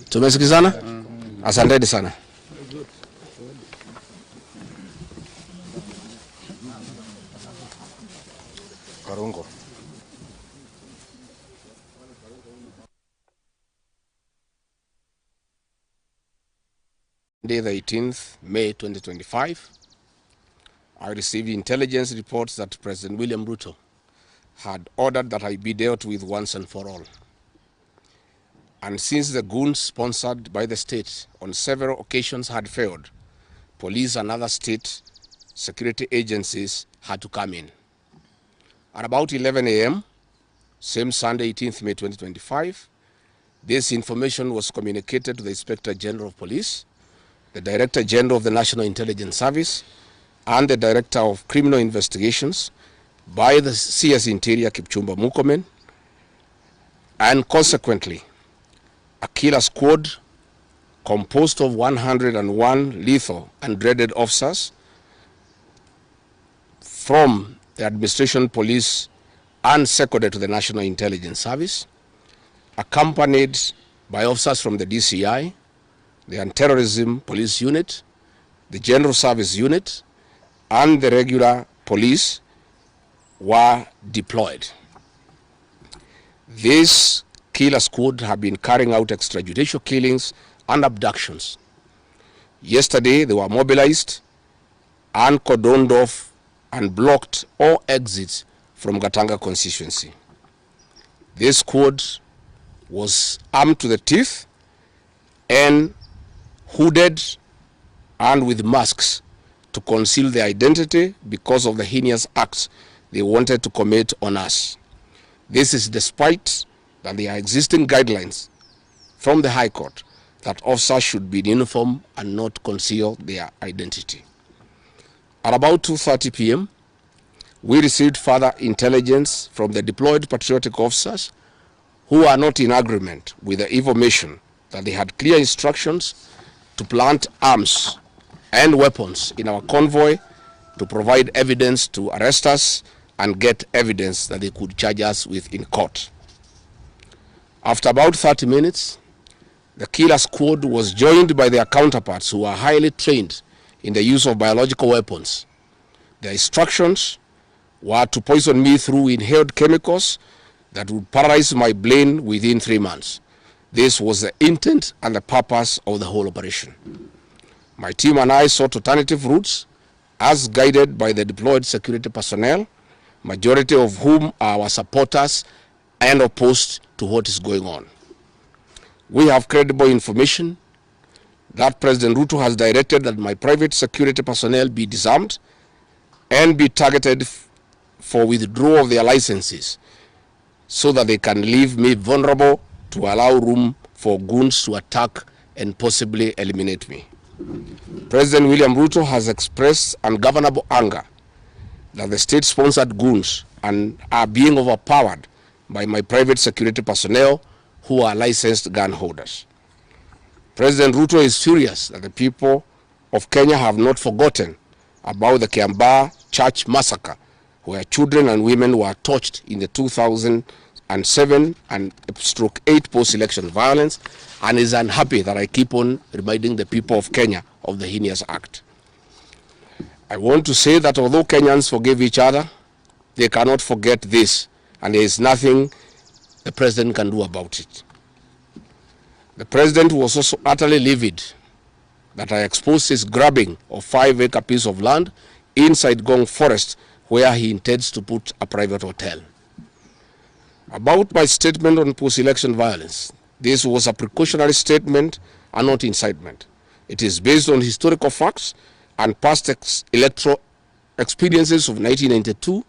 Tumesikizana? Asanteni sana. Karungo. Monday, the 18th May 2025, I received intelligence reports that President William RUTO had ordered that I be dealt with once and for all. And since the goons sponsored by the state on several occasions had failed, police and other state security agencies had to come in. At about 11 a.m., same Sunday, 18th May 2025, this information was communicated to the Inspector General of Police, the Director General of the National Intelligence Service, and the Director of Criminal Investigations by the CS Interior Kipchumba Murkomen, and consequently, a killer squad composed of 101 lethal and dreaded officers from the administration police and seconded to the National Intelligence Service, accompanied by officers from the DCI, the Anti-Terrorism Police Unit, the General Service Unit, and the regular police were deployed. This killer squad have been carrying out extrajudicial killings and abductions. Yesterday, they were mobilized and cordoned off and blocked all exits from Gatanga constituency. This squad was armed to the teeth and hooded and with masks to conceal their identity because of the heinous acts they wanted to commit on us. This is despite that there are existing guidelines from the High Court that officers should be in uniform and not conceal their identity. At about 2:30 p.m., we received further intelligence from the deployed patriotic officers who are not in agreement with the information that they had clear instructions to plant arms and weapons in our convoy to provide evidence to arrest us and get evidence that they could charge us with in court. After about 30 minutes, the killer squad was joined by their counterparts who are highly trained in the use of biological weapons. Their instructions were to poison me through inhaled chemicals that would paralyze my brain within 3 months. This was the intent and the purpose of the whole operation. My team and I sought alternative routes as guided by the deployed security personnel, majority of whom are our supporters and opposed to what is going on. We have credible information that President RUTO has directed that my private security personnel be disarmed and be targeted for withdrawal of their licenses so that they can leave me vulnerable to allow room for goons to attack and possibly eliminate me. President William RUTO has expressed ungovernable anger that the state-sponsored goons are being overpowered by my private security personnel who are licensed gun holders. President RUTO is furious that the people of Kenya have not forgotten about the Kiambaa church massacre, where children and women were tortured in the 2007 and /8 post-election violence, and is unhappy that I keep on reminding the people of Kenya of the heinous act. I want to say that although Kenyans forgive each other, they cannot forget this, and there is nothing the president can do about it. The president was also utterly livid that I exposed his grabbing of 5-acre piece of land inside Gong Forest, where he intends to put a private hotel. About my statement on post-election violence, this was a precautionary statement and not incitement. It is based on historical facts and past electoral experiences of 1992,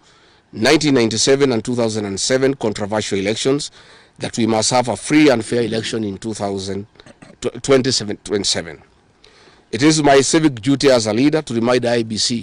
1997 and 2007 controversial elections, that we must have a free and fair election in 2027. It is my civic duty as a leader to remind the IBC